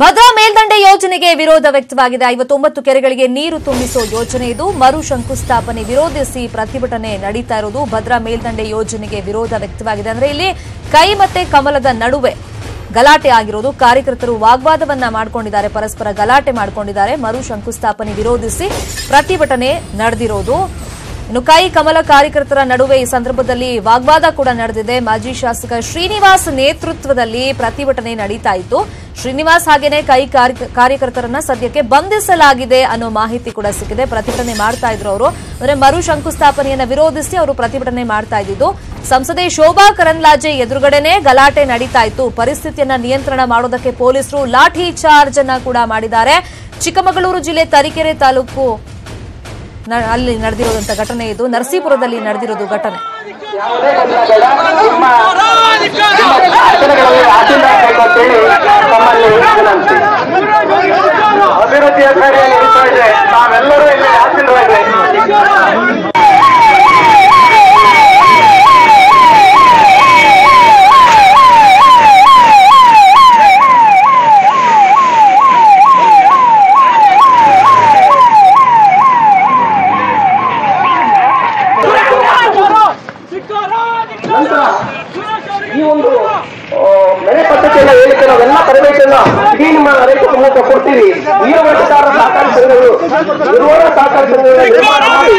ಭದ್ರಾ ಮೇಲ್ದಂಡೆ ಯೋಜನೆಗೆ ವಿರೋಧ ವ್ಯಕ್ತವಾಗಿದೆ. 59 ಕೆರೆಗಳಿಗೆ ನೀರು ತುಂಬಿಸುವ ಯೋಜನೆ ಇದು. ಮರು ಶಂಕುಸ್ಥಾಪನೆ ವಿರೋಧಿಸಿ ಪ್ರತಿಭಟನೆ ನಡೀತಾ ಇರೋದು. ಭದ್ರಾ ಮೇಲ್ದಂಡೆ ಯೋಜನೆಗೆ ವಿರೋಧ ವ್ಯಕ್ತವಾಗಿದೆ. ಅಂದ್ರೆ ಇಲ್ಲಿ ಕೈ ಮತ್ತೆ ಕಮಲದ ನಡುವೆ ಗಲಾಟೆ ಆಗಿರೋದು. ಕಾರ್ಯಕರ್ತರು ವಾಗ್ವಾದವನ್ನ ಮಾಡಿಕೊಂಡಿದ್ದಾರೆ, ಪರಸ್ಪರ ಗಲಾಟೆ ಮಾಡಿಕೊಂಡಿದ್ದಾರೆ. ಮರು ಶಂಕುಸ್ಥಾಪನೆ ವಿರೋಧಿಸಿ ಪ್ರತಿಭಟನೆ ನಡೆದಿರೋದು. ಇನ್ನು ಕೈ ಕಮಲ ಕಾರ್ಯಕರ್ತರ ನಡುವೆ ಈ ಸಂದರ್ಭದಲ್ಲಿ ವಾಗ್ವಾದ ಕೂಡ ನಡೆದಿದೆ. ಮಾಜಿ ಶಾಸಕ ಶ್ರೀನಿವಾಸ್ ನೇತೃತ್ವದಲ್ಲಿ ಪ್ರತಿಭಟನೆ ನಡೀತಾ ಇತ್ತು. ಶ್ರೀನಿವಾಸ್ ಹಾಗೇನೆ ಕೈ ಕಾರ್ಯಕರ್ತರನ್ನ ಸದ್ಯಕ್ಕೆ ಬಂಧಿಸಲಾಗಿದೆ ಅನ್ನೋ ಮಾಹಿತಿ ಕೂಡ ಸಿಕ್ಕಿದೆ. ಪ್ರತಿಭಟನೆ ಮಾಡ್ತಾ ಇದ್ರು ಅವರು. ಅಂದ್ರೆ ಮರು ಶಂಕುಸ್ಥಾಪನೆಯನ್ನ ವಿರೋಧಿಸಿ ಅವರು ಪ್ರತಿಭಟನೆ ಮಾಡ್ತಾ ಇದ್ದಿದ್ದು. ಸಂಸದೆ ಶೋಭಾ ಕರಂದ್ಲಾಜೆ ಎದುರುಗಡೆನೆ ಗಲಾಟೆ ನಡೀತಾ ಇತ್ತು. ಪರಿಸ್ಥಿತಿಯನ್ನ ನಿಯಂತ್ರಣ ಮಾಡೋದಕ್ಕೆ ಪೊಲೀಸರು ಲಾಠಿ ಚಾರ್ಜ್ ಅನ್ನ ಕೂಡ ಮಾಡಿದ್ದಾರೆ. ಚಿಕ್ಕಮಗಳೂರು ಜಿಲ್ಲೆ ತರೀಕೆರೆ ತಾಲೂಕು ಅಲ್ಲಿ ನಡೆದಿರುವಂತಹ ಘಟನೆ ಇದು. ನರಸೀಪುರದಲ್ಲಿ ನಡೆದಿರೋದು ಘಟನೆ. ಅಭಿವೃದ್ಧಿಯ ಕಾರ್ಯ ನಡೀತಾ ಇದೆ. ನಾವೆಲ್ಲರೂ ಇಲ್ಲಿ ಆಶೀರ್ವಾದ ಈ ಒಂದು ಮನೆ ಪದ್ಧತಿಯನ್ನ ಹೇಳಿಕೆ ನಾವೆಲ್ಲ ತರಬೇತಿಯನ್ನ ಇಡೀ ನಿಮ್ಮ ರೈತ ಮೂಲಕ ಕೊಡ್ತೀವಿ. ಈ ವರ್ಷಕಾರ ಸಹಕಾರಿ ಸಂಘಗಳು ಸಹಕಾರಿ ಸಂಘಗಳ ನಿರ್ಮಾಣ ಮಾಡಿ